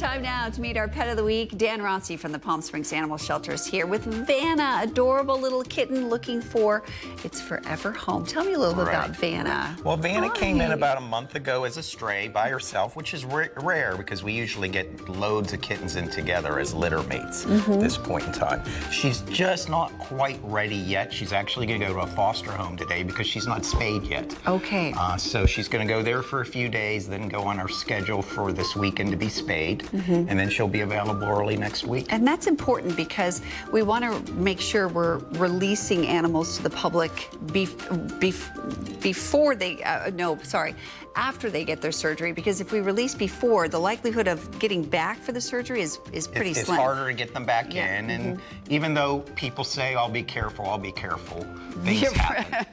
Time now to meet our pet of the week. Dan Rossi from the Palm Springs Animal Shelter is here with Vanna, adorable little kitten looking for its forever home. Tell me a little bit about Vanna. Well, Vanna came in about a month ago as a stray by herself, which is rare because we usually get loads of kittens in together as litter mates at this point in time. She's just not quite ready yet. She's actually going to go to a foster home today because she's not spayed yet. Okay. So she's going to go there for a few days, then go on our schedule for this weekend to be spayed, and then she'll be available early next week. And that's important because we want to make sure we're releasing animals to the public before they, after they get their surgery, because if we release before, the likelihood of getting back for the surgery is pretty slim. It's harder to get them back in, and even though people say, I'll be careful, things happen.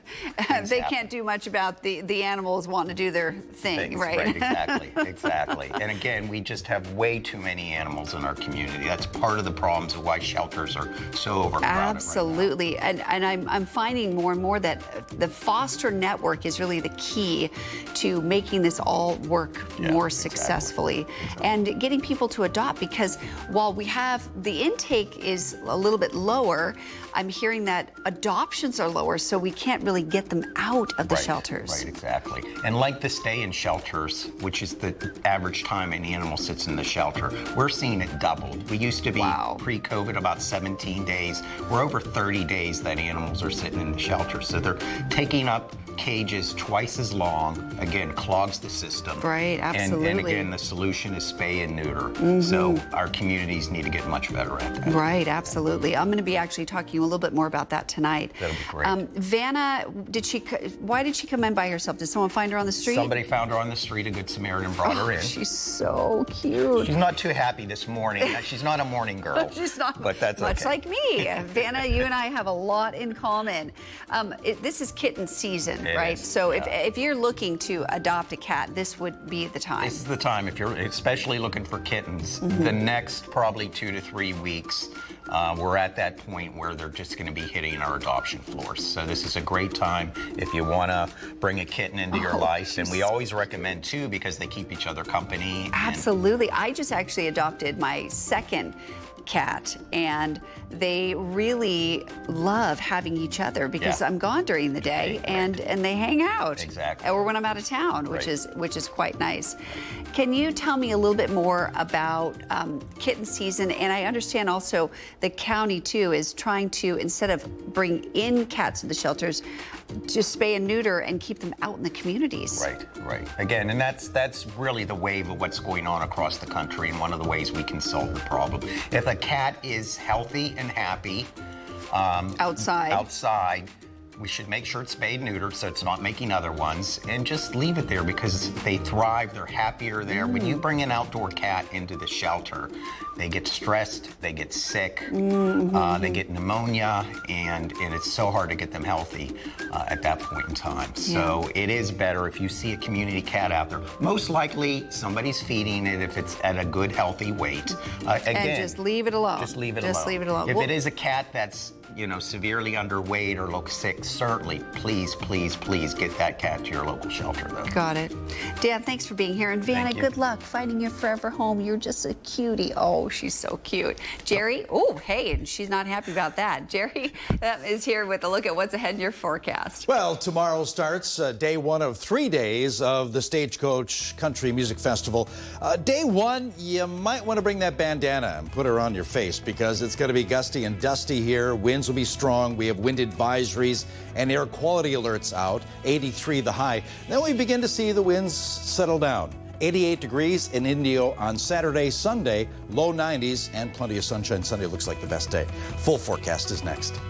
They can't do much about the animals wanting to do their thing, right? Exactly. And again, we just have way too many animals in our community. That's part of the problems of why shelters are so overcrowded. Absolutely. Right now. And I'm finding more and more that the foster network is really the key to making this all work more successfully and getting people to adopt, because while we have the intake is a little bit lower, I'm hearing that adoptions are lower, so we can't really get them out of the shelters. Right, exactly. And like the stay in shelters, which is the average time an animal sits in the shelter, we're seeing it doubled. We used to be pre-COVID about 17 days. We're over 30 days that animals are sitting in the shelter. So they're taking up cages twice as long, again, clogs the system. Right, absolutely. And again, the solution is spay and neuter. So our communities need to get much better at that. Right, absolutely. I'm going to be actually talking a little bit more about that tonight. That'll be great. Vanna, why did she come in by herself? Did someone find her on the street? Somebody found her on the street. A good Samaritan brought her in. She's so cute. She's not too happy this morning. She's not a morning girl. She's not. But that's much okay. like me. Vanna, you and I have a lot in common. This is kitten season, right? So if you're looking to adopt a cat, this would be the time. This is the time. If you're especially looking for kittens, the next probably 2 to 3 weeks, we're at that point where they're just going to be hitting our adoption floors. So this is a great time if you want to bring a kitten into your life. And we always recommend too, because they keep each other company. Absolutely. I just actually adopted my second cat, and they really love having each other because I'm gone during the day and they hang out. Exactly. Or when I'm out of town, which is quite nice. Can you tell me a little bit more about kitten season? And I understand also the county too is trying to, instead of bring in cats to the shelters, just spay and neuter and keep them out in the communities. Right. Again, and that's really the wave of what's going on across the country, and one of the ways we can solve the problem. If a cat is healthy and happy outside, we should make sure it's spayed and neutered so it's not making other ones, and just leave it there because they thrive, they're happier there. When you bring an outdoor cat into the shelter, they get stressed, they get sick, they get pneumonia, and it's so hard to get them healthy at that point in time. So it is better if you see a community cat out there. Most likely somebody's feeding it if it's at a good, healthy weight. Again, and just leave it alone. Just leave it alone. If it is a cat that's severely underweight or looks sick, certainly, please get that cat to your local shelter, though. Got it. Dan, thanks for being here. And Vanna, good luck finding your forever home. You're just a cutie. Oh, she's so cute. Jerry, hey, and she's not happy about that. Jerry is here with a look at what's ahead in your forecast. Well, tomorrow starts day 1 of 3 days of the Stagecoach Country Music Festival. Day 1, you might want to bring that bandana and put her on your face because it's going to be gusty and dusty here. Winds will be strong. We have wind advisories and air quality alerts out. 83 the high. Then we begin to see the winds settle down. 88 degrees in Indio on Saturday, Sunday, low 90s, and plenty of sunshine. Sunday looks like the best day. Full forecast is next.